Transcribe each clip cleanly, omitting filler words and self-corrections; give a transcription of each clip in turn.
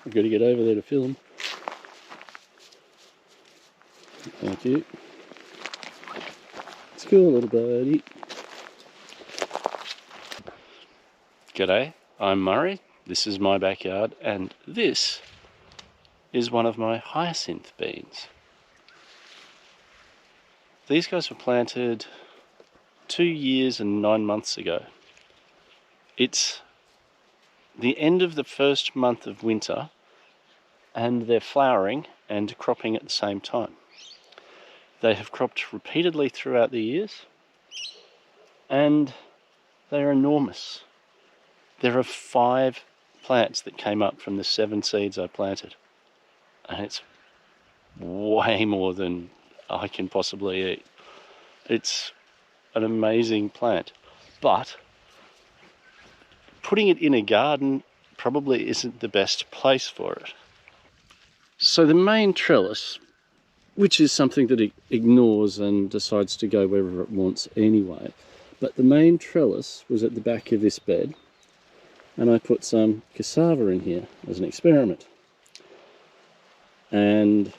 I've got to get over there to film. Thank you. It's cool, little birdie. G'day, I'm Murray. This is my backyard, and this is one of my hyacinth beans. These guys were planted 2 years and 9 months ago. It's the end of the first month of winter, and they're flowering and cropping at the same time. They have cropped repeatedly throughout the years, and they are enormous. There are 5 plants that came up from the 7 seeds I planted, and it's way more than I can possibly eat. It's an amazing plant, but putting it in a garden probably isn't the best place for it. So the main trellis, which is something that it ignores and decides to go wherever it wants anyway, but the main trellis was at the back of this bed, and I put some cassava in here as an experiment. And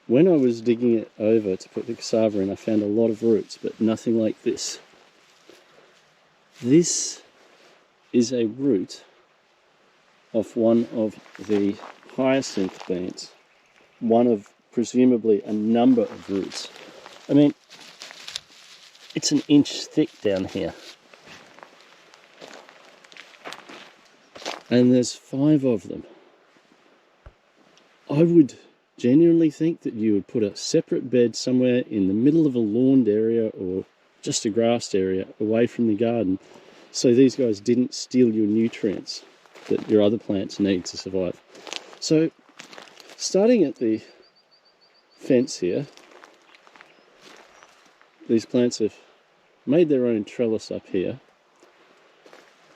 when I was digging it over to put the cassava in, I found a lot of roots, but nothing like this. This is a root of one of the hyacinth beans, one of presumably a number of roots. I mean, it's an inch thick down here. And there's 5 of them. I would genuinely think that you would put a separate bed somewhere in the middle of a lawned area or just a grassed area away from the garden, so these guys didn't steal your nutrients that your other plants need to survive. So, starting at the fence here, these plants have made their own trellis up here.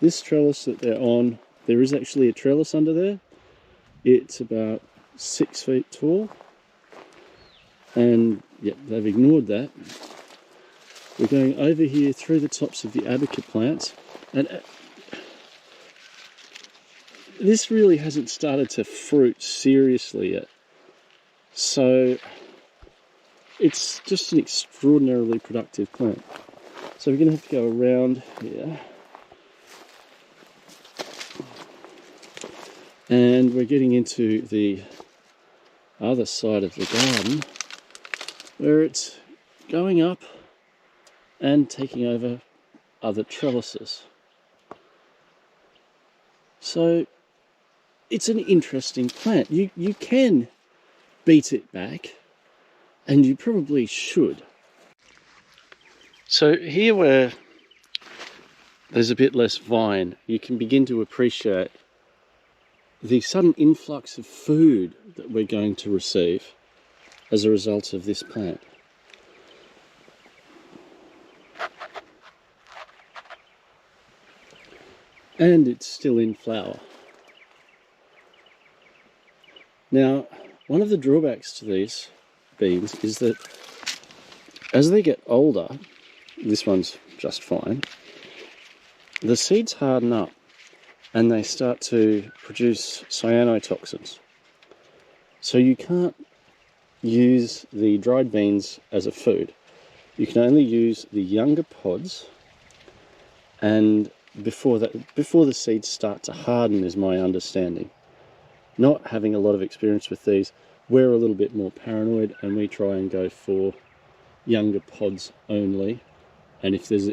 This trellis that they're on, there is actually a trellis under there. It's about 6 feet tall, and yep, they've ignored that. We're going over here through the tops of the abaca plants, and this really hasn't started to fruit seriously yet. So it's just an extraordinarily productive plant. So we're going to have to go around here. And we're getting into the other side of the garden, where it's going up and taking over other trellises. So it's an interesting plant. You can beat it back, and you probably should. So here where there's a bit less vine, you can begin to appreciate the sudden influx of food that we're going to receive as a result of this plant. And it's still in flower. Now, one of the drawbacks to these beans is that as they get older, this one's just fine, the seeds harden up and they start to produce cyanotoxins. So you can't use the dried beans as a food. You can only use the younger pods, and before the seeds start to harden, is my understanding. Not having a lot of experience with these, we're a little bit more paranoid, and we try and go for younger pods only. And if there's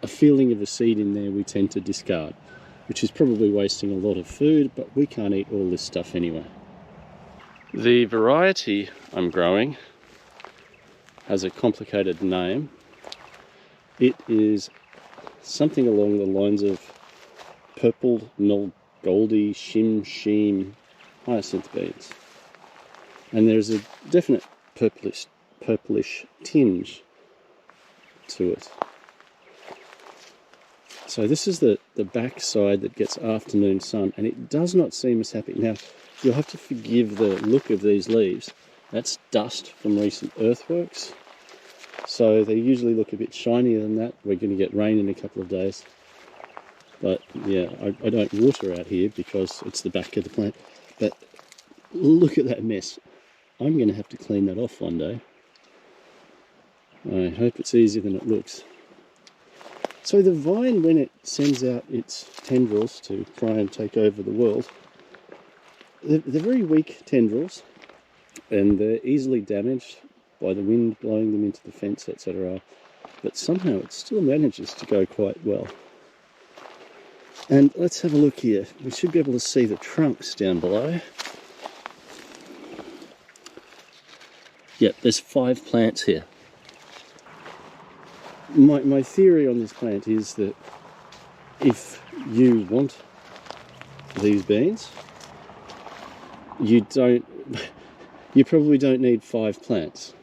a feeling of a seed in there, we tend to discard, which is probably wasting a lot of food, but we can't eat all this stuff anyway. The variety I'm growing has a complicated name. It is something along the lines of purple Nolgoldi Shim Sheem hyacinth beans. And there's a definite purplish tinge to it. So this is the back side that gets afternoon sun, and it does not seem as happy. Now, you'll have to forgive the look of these leaves. That's dust from recent earthworks. So they usually look a bit shinier than that. We're going to get rain in a couple of days. But yeah, I don't water out here because it's the back of the plant. But look at that mess. I'm going to have to clean that off one day. I hope it's easier than it looks. So the vine, when it sends out its tendrils to try and take over the world, they're very weak tendrils, and they're easily damaged by the wind blowing them into the fence, etc. But somehow it still manages to go quite well. And let's have a look here. We should be able to see the trunks down below. Yep, there's 5 plants here. My theory on this plant is that if you want these beans, you probably don't need 5 plants.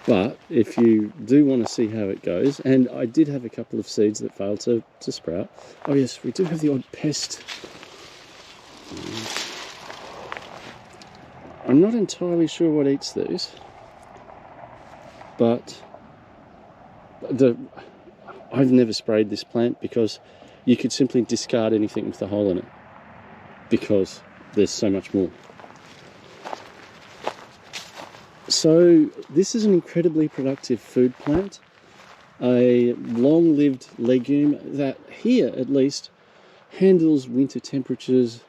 But if you do want to see how it goes, and I did have a couple of seeds that failed to sprout. Oh yes, we do have the odd pest. I'm not entirely sure what eats these, but I've never sprayed this plant because you could simply discard anything with a hole in it because there's so much more. So this is an incredibly productive food plant, a long-lived legume that here at least handles winter temperatures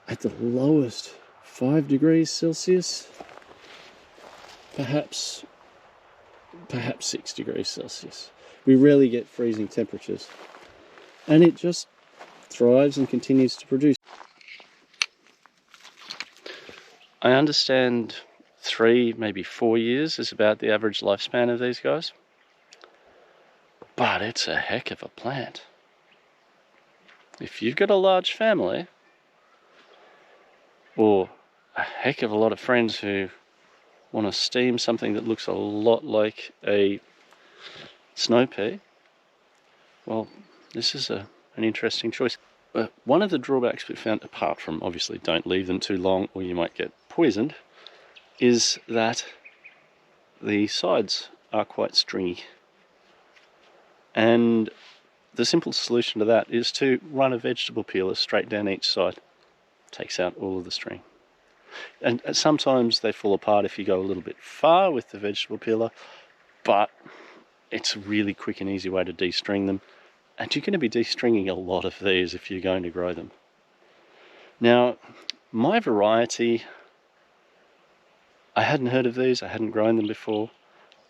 at the lowest 5 degrees Celsius, perhaps 6 degrees Celsius. We rarely get freezing temperatures, and it just thrives and continues to produce. I understand 3, maybe 4 years is about the average lifespan of these guys, but it's a heck of a plant. If you've got a large family, or a heck of a lot of friends who want to steam something that looks a lot like a snow pea, well, this is an interesting choice. But one of the drawbacks we found, apart from obviously don't leave them too long or you might get poisoned, is that the sides are quite stringy. And the simple solution to that is to run a vegetable peeler straight down each side. Takes out all of the string. And sometimes they fall apart if you go a little bit far with the vegetable peeler, but it's a really quick and easy way to de-string them. And you're going to be de-stringing a lot of these if you're going to grow them. Now, my variety, I hadn't heard of these, I hadn't grown them before,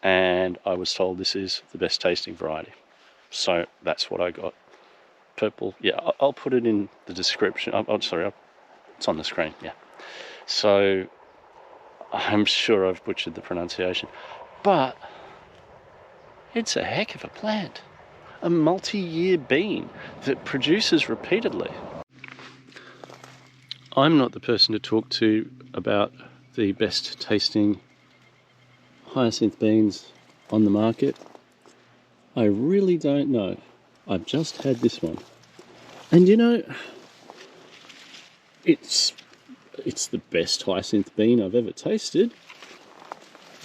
and I was told this is the best tasting variety. So that's what I got. Purple, yeah, I'll put it in the description. I'm sorry, it's on the screen, yeah. So I'm sure I've butchered the pronunciation, but it's a heck of a plant. A multi-year bean that produces repeatedly. I'm not the person to talk to about the best tasting hyacinth beans on the market. I really don't know. I've just had this one. And you know, it's the best hyacinth bean I've ever tasted,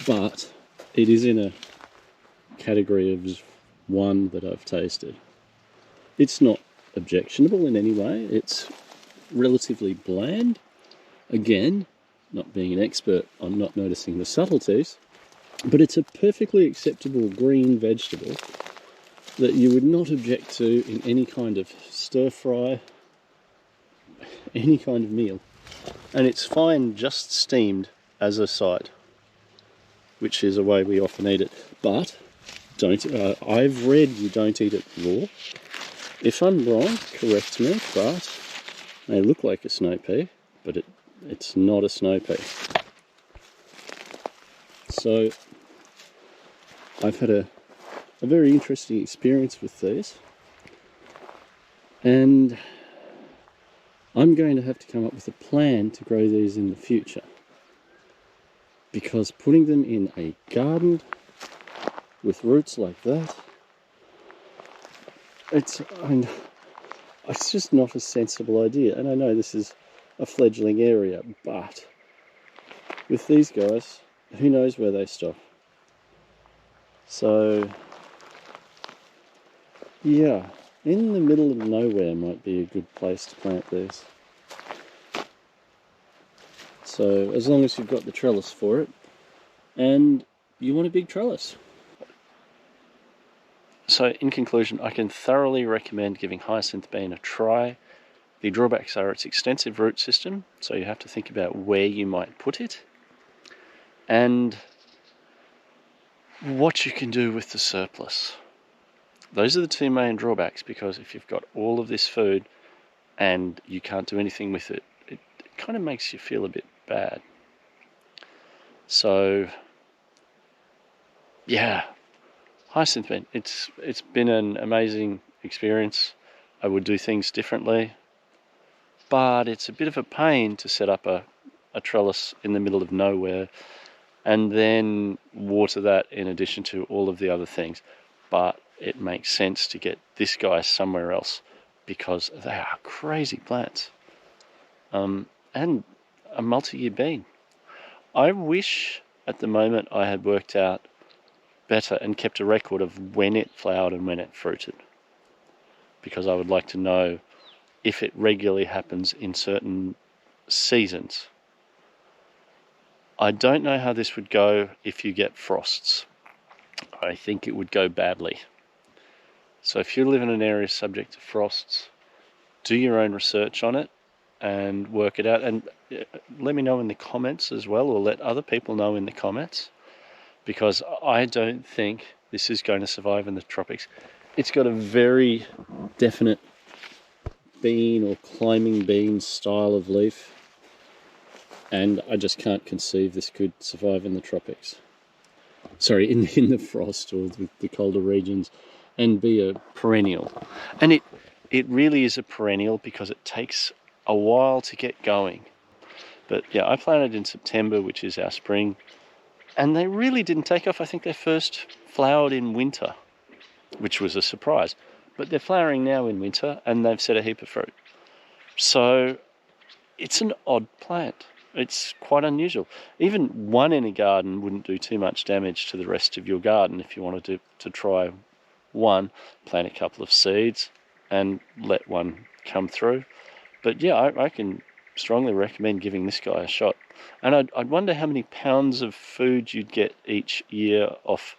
but it is in a category of one that I've tasted. It's not objectionable in any way. It's relatively bland. Again, not being an expert, I'm not noticing the subtleties, but it's a perfectly acceptable green vegetable that you would not object to in any kind of stir fry, any kind of meal. And it's fine just steamed as a side, which is a way we often eat it. But I've read you don't eat it raw. If I'm wrong, correct me, but they look like a snow pea, but it's not a snow pea. So I've had a very interesting experience with these, and I'm going to have to come up with a plan to grow these in the future, because putting them in a garden with roots like that, it's just not a sensible idea. And I know this is a fledgling area, but with these guys, who knows where they stop. So yeah, in the middle of nowhere might be a good place to plant these. So as long as you've got the trellis for it, and you want a big trellis. So in conclusion, I can thoroughly recommend giving hyacinth bean a try. The drawbacks are its extensive root system, so you have to think about where you might put it, and what you can do with the surplus. Those are the two main drawbacks, because if you've got all of this food and you can't do anything with it, it kind of makes you feel a bit bad. So yeah, hyacinth bean, it's been an amazing experience. I would do things differently, but it's a bit of a pain to set up a trellis in the middle of nowhere and then water that in addition to all of the other things. But it makes sense to get this guy somewhere else because they are crazy plants. And a multi-year bean. I wish at the moment I had worked out better and kept a record of when it flowered and when it fruited, because I would like to know if it regularly happens in certain seasons. I don't know how this would go if you get frosts. I think it would go badly. So if you live in an area subject to frosts, do your own research on it and work it out, and let me know in the comments as well, or let other people know in the comments, because I don't think this is going to survive in the tropics. It's got a very definite bean or climbing bean style of leaf, and I just can't conceive this could survive in the tropics. Sorry, in the frost or the colder regions, and be a perennial. And it really is a perennial because it takes a while to get going. But yeah, I planted in September, which is our spring, and they really didn't take off. I think they first flowered in winter, which was a surprise. But they're flowering now in winter, and they've set a heap of fruit. So it's an odd plant. It's quite unusual. Even one in a garden wouldn't do too much damage to the rest of your garden. If you wanted to try one, plant a couple of seeds and let one come through. But yeah, I can strongly recommend giving this guy a shot. And I'd wonder how many pounds of food you'd get each year off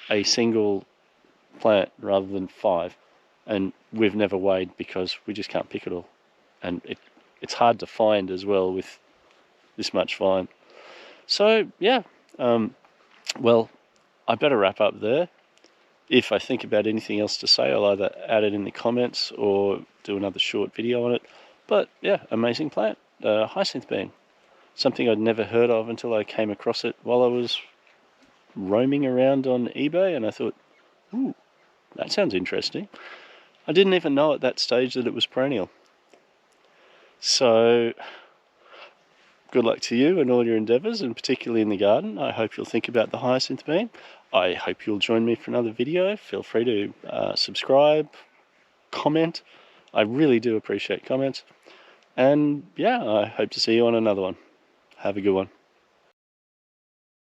a single plant rather than 5. And we've never weighed because we just can't pick it all. And it's hard to find as well with this much vine. So yeah, well, I better wrap up there. If I think about anything else to say, I'll either add it in the comments or do another short video on it. But yeah, amazing plant, hyacinth bean. Something I'd never heard of until I came across it while I was roaming around on eBay, and I thought, ooh, that sounds interesting. I didn't even know at that stage that it was perennial. So good luck to you and all your endeavours, and particularly in the garden. I hope you'll think about the hyacinth bean. I hope you'll join me for another video. Feel free to subscribe, comment. I really do appreciate comments. And yeah, I hope to see you on another one. Have a good one.